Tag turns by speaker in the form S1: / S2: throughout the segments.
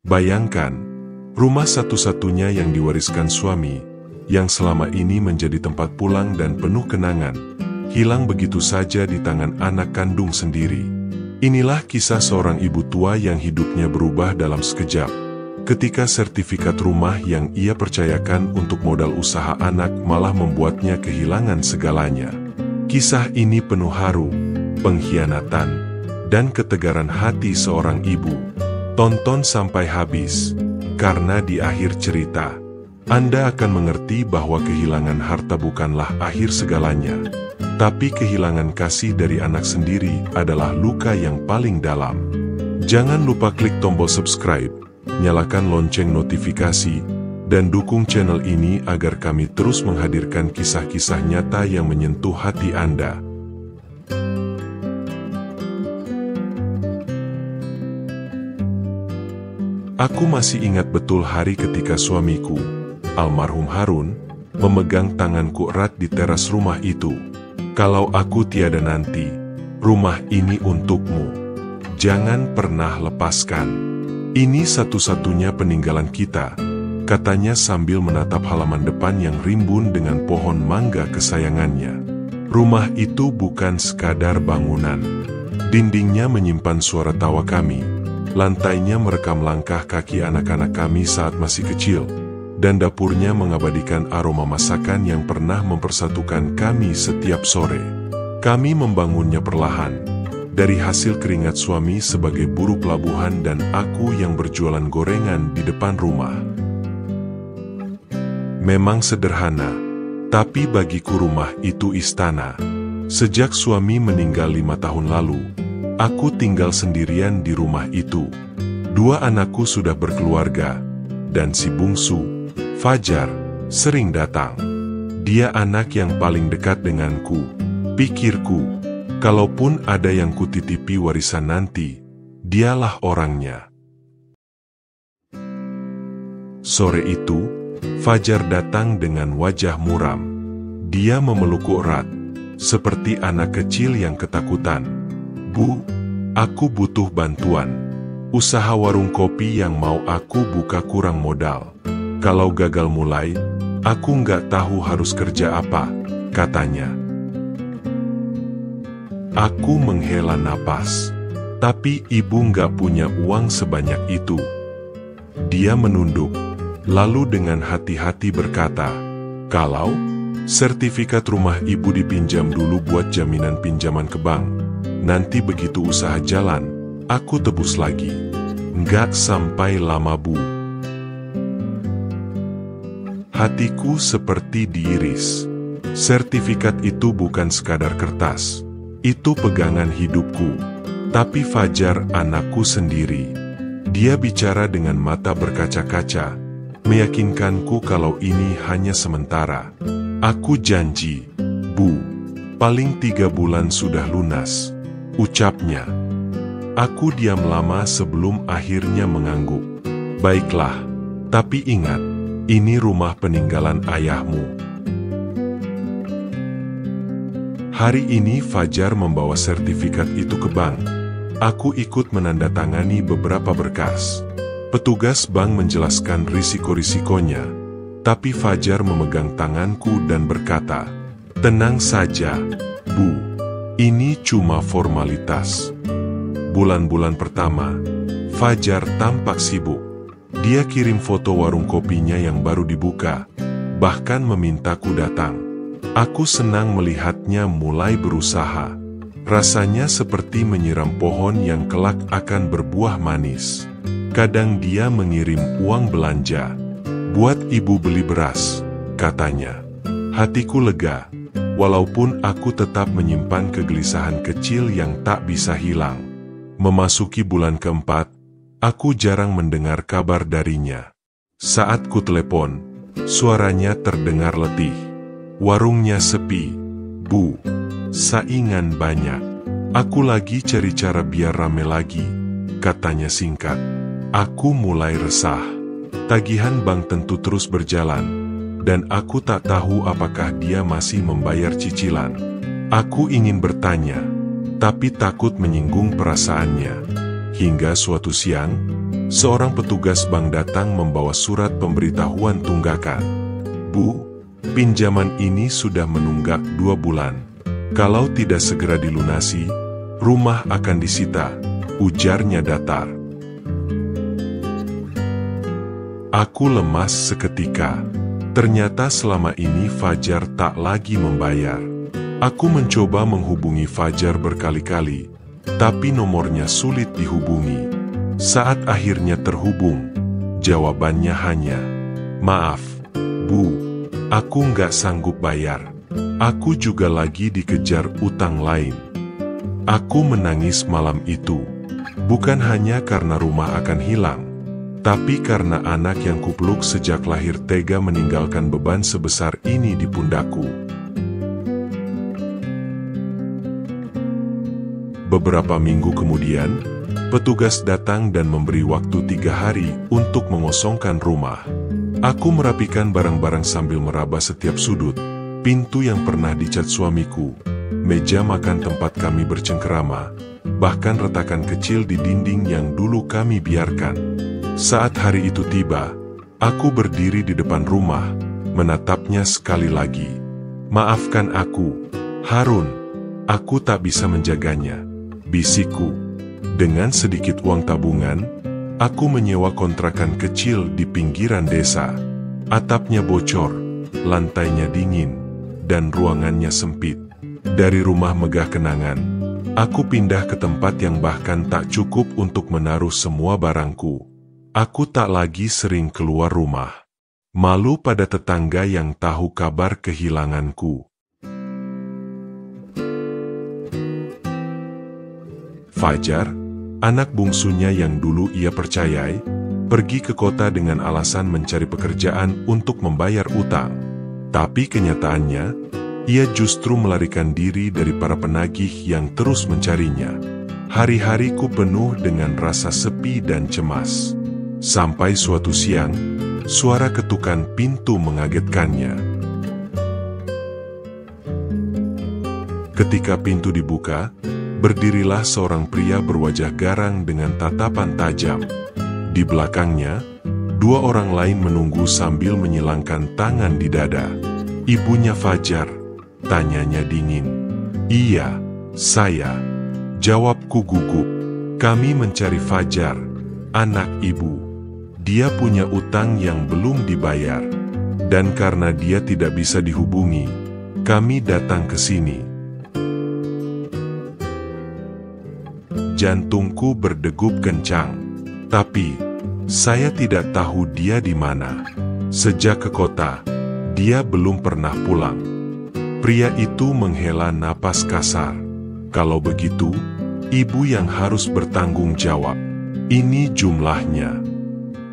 S1: Bayangkan, rumah satu-satunya yang diwariskan suami, yang selama ini menjadi tempat pulang dan penuh kenangan, hilang begitu saja di tangan anak kandung sendiri. Inilah kisah seorang ibu tua yang hidupnya berubah dalam sekejap, ketika sertifikat rumah yang ia percayakan untuk modal usaha anak malah membuatnya kehilangan segalanya. Kisah ini penuh haru, pengkhianatan, dan ketegaran hati seorang ibu. Tonton sampai habis, karena di akhir cerita, Anda akan mengerti bahwa kehilangan harta bukanlah akhir segalanya, tapi kehilangan kasih dari anak sendiri adalah luka yang paling dalam. Jangan lupa klik tombol subscribe, nyalakan lonceng notifikasi, dan dukung channel ini agar kami terus menghadirkan kisah-kisah nyata yang menyentuh hati Anda. Aku masih ingat betul hari ketika suamiku, almarhum Harun, memegang tanganku erat di teras rumah itu. Kalau aku tiada nanti, rumah ini untukmu. Jangan pernah lepaskan. Ini satu-satunya peninggalan kita, katanya sambil menatap halaman depan yang rimbun dengan pohon mangga kesayangannya. Rumah itu bukan sekadar bangunan. Dindingnya menyimpan suara tawa kami. Lantainya merekam langkah kaki anak-anak kami saat masih kecil, dan dapurnya mengabadikan aroma masakan yang pernah mempersatukan kami setiap sore. Kami membangunnya perlahan, dari hasil keringat suami sebagai buruh pelabuhan dan aku yang berjualan gorengan di depan rumah. Memang sederhana, tapi bagiku rumah itu istana. Sejak suami meninggal 5 tahun lalu, aku tinggal sendirian di rumah itu. 2 anakku sudah berkeluarga, dan si bungsu, Fajar, sering datang. Dia anak yang paling dekat denganku. Pikirku, kalaupun ada yang kutitipi warisan nanti, dialah orangnya. Sore itu, Fajar datang dengan wajah muram. Dia memelukku erat, seperti anak kecil yang ketakutan. Bu, aku butuh bantuan. Usaha warung kopi yang mau aku buka kurang modal. Kalau gagal mulai, aku nggak tahu harus kerja apa, katanya. Aku menghela napas. Tapi ibu nggak punya uang sebanyak itu. Dia menunduk, lalu dengan hati-hati berkata, kalau sertifikat rumah ibu dipinjam dulu buat jaminan pinjaman ke bank. Nanti begitu usaha jalan, aku tebus lagi. Nggak sampai lama, Bu. Hatiku seperti diiris. Sertifikat itu bukan sekadar kertas. Itu pegangan hidupku. Tapi Fajar anakku sendiri. Dia bicara dengan mata berkaca-kaca, meyakinkanku kalau ini hanya sementara. Aku janji, Bu, paling 3 bulan sudah lunas. Ucapnya. Aku diam lama sebelum akhirnya mengangguk. Baiklah, tapi ingat, ini rumah peninggalan ayahmu. Hari ini Fajar membawa sertifikat itu ke bank. Aku ikut menandatangani beberapa berkas. Petugas bank menjelaskan risiko-risikonya, tapi Fajar memegang tanganku dan berkata, tenang saja, Bu. Ini cuma formalitas. Bulan-bulan pertama, Fajar tampak sibuk. Dia kirim foto warung kopinya yang baru dibuka, bahkan memintaku datang. Aku senang melihatnya mulai berusaha. Rasanya seperti menyiram pohon yang kelak akan berbuah manis. Kadang dia mengirim uang belanja. Buat ibu beli beras, katanya. Hatiku lega. Walaupun aku tetap menyimpan kegelisahan kecil yang tak bisa hilang. Memasuki bulan keempat, aku jarang mendengar kabar darinya. Saat ku telepon, suaranya terdengar letih. Warungnya sepi, Bu. Saingan banyak. Aku lagi cari cara biar rame lagi, katanya singkat. Aku mulai resah. Tagihan bank tentu terus berjalan. Dan aku tak tahu apakah dia masih membayar cicilan. Aku ingin bertanya, tapi takut menyinggung perasaannya. Hingga suatu siang, seorang petugas bank datang membawa surat pemberitahuan tunggakan. "Bu, pinjaman ini sudah menunggak 2 bulan. Kalau tidak segera dilunasi, rumah akan disita," ujarnya datar. Aku lemas seketika. Ternyata selama ini Fajar tak lagi membayar. Aku mencoba menghubungi Fajar berkali-kali, tapi nomornya sulit dihubungi. Saat akhirnya terhubung, jawabannya hanya, "Maaf, Bu, aku nggak sanggup bayar. Aku juga lagi dikejar utang lain." Aku menangis malam itu, bukan hanya karena rumah akan hilang, tapi karena anak yang kupeluk sejak lahir tega meninggalkan beban sebesar ini di pundakku. Beberapa minggu kemudian, petugas datang dan memberi waktu 3 hari untuk mengosongkan rumah. Aku merapikan barang-barang sambil meraba setiap sudut, pintu yang pernah dicat suamiku, meja makan tempat kami bercengkerama, bahkan retakan kecil di dinding yang dulu kami biarkan. Saat hari itu tiba, aku berdiri di depan rumah, menatapnya sekali lagi. "Maafkan aku, Harun, aku tak bisa menjaganya," bisikku. Dengan sedikit uang tabungan, aku menyewa kontrakan kecil di pinggiran desa. Atapnya bocor, lantainya dingin, dan ruangannya sempit. Dari rumah megah kenangan, aku pindah ke tempat yang bahkan tak cukup untuk menaruh semua barangku. Aku tak lagi sering keluar rumah. Malu pada tetangga yang tahu kabar kehilanganku. Fajar, anak bungsunya yang dulu ia percayai, pergi ke kota dengan alasan mencari pekerjaan untuk membayar utang. Tapi kenyataannya, ia justru melarikan diri dari para penagih yang terus mencarinya. Hari-hariku penuh dengan rasa sepi dan cemas. Sampai suatu siang, suara ketukan pintu mengagetkannya. Ketika pintu dibuka, berdirilah seorang pria berwajah garang dengan tatapan tajam. Di belakangnya, 2 orang lain menunggu sambil menyilangkan tangan di dada. "Ibunya Fajar?" tanyanya dingin. "Iya, saya," jawabku gugup. "Kami mencari Fajar, anak ibu. Dia punya utang yang belum dibayar. Dan karena dia tidak bisa dihubungi, kami datang ke sini." Jantungku berdegup kencang. Tapi, saya tidak tahu dia di mana. Sejak ke kota, dia belum pernah pulang. Pria itu menghela napas kasar. "Kalau begitu, ibu yang harus bertanggung jawab. Ini jumlahnya."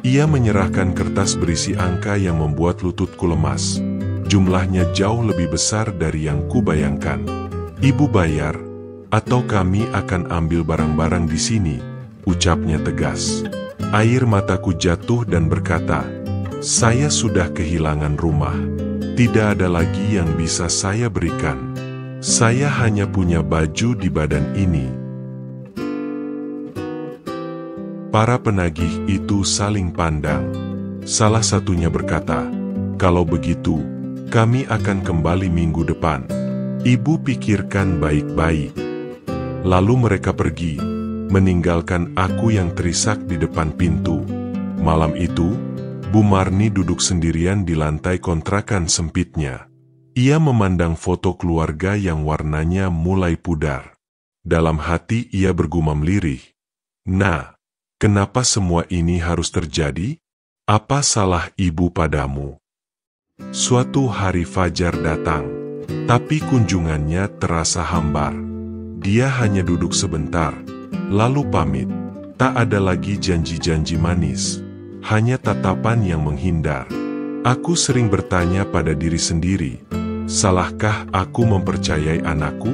S1: Ia menyerahkan kertas berisi angka yang membuat lututku lemas. Jumlahnya jauh lebih besar dari yang kubayangkan. "Ibu bayar, atau kami akan ambil barang-barang di sini," ucapnya tegas. Air mataku jatuh dan berkata, "Saya sudah kehilangan rumah. Tidak ada lagi yang bisa saya berikan. Saya hanya punya baju di badan ini." Para penagih itu saling pandang. Salah satunya berkata, "Kalau begitu, kami akan kembali minggu depan. Ibu pikirkan baik-baik." Lalu mereka pergi, meninggalkan aku yang terisak di depan pintu. Malam itu, Bu Marni duduk sendirian di lantai kontrakan sempitnya. Ia memandang foto keluarga yang warnanya mulai pudar. Dalam hati ia bergumam lirih, "Nah, kenapa semua ini harus terjadi? Apa salah ibu padamu?" Suatu hari Fajar datang, tapi kunjungannya terasa hambar. Dia hanya duduk sebentar, lalu pamit. Tak ada lagi janji-janji manis, hanya tatapan yang menghindar. Aku sering bertanya pada diri sendiri, salahkah aku mempercayai anakku?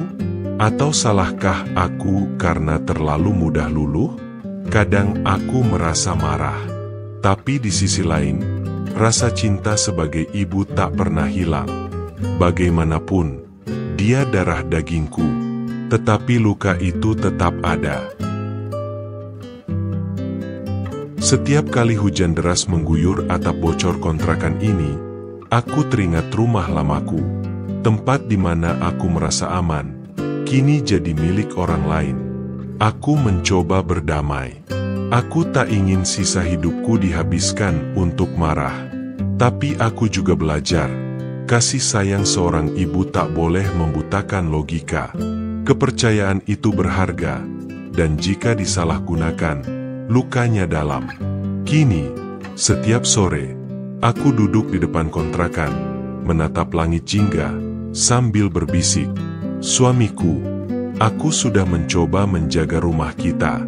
S1: Atau salahkah aku karena terlalu mudah luluh? Kadang aku merasa marah, tapi di sisi lain, rasa cinta sebagai ibu tak pernah hilang. Bagaimanapun, dia darah dagingku, tetapi luka itu tetap ada. Setiap kali hujan deras mengguyur atap bocor kontrakan ini, aku teringat rumah lamaku. Tempat di mana aku merasa aman, kini jadi milik orang lain. Aku mencoba berdamai. Aku tak ingin sisa hidupku dihabiskan untuk marah. Tapi aku juga belajar, kasih sayang seorang ibu tak boleh membutakan logika. Kepercayaan itu berharga, dan jika disalahgunakan, lukanya dalam. Kini, setiap sore, aku duduk di depan kontrakan, menatap langit jingga, sambil berbisik, "Suamiku, aku sudah mencoba menjaga rumah kita.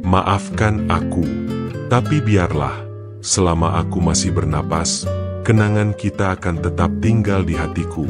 S1: Maafkan aku, tapi biarlah, selama aku masih bernapas, kenangan kita akan tetap tinggal di hatiku."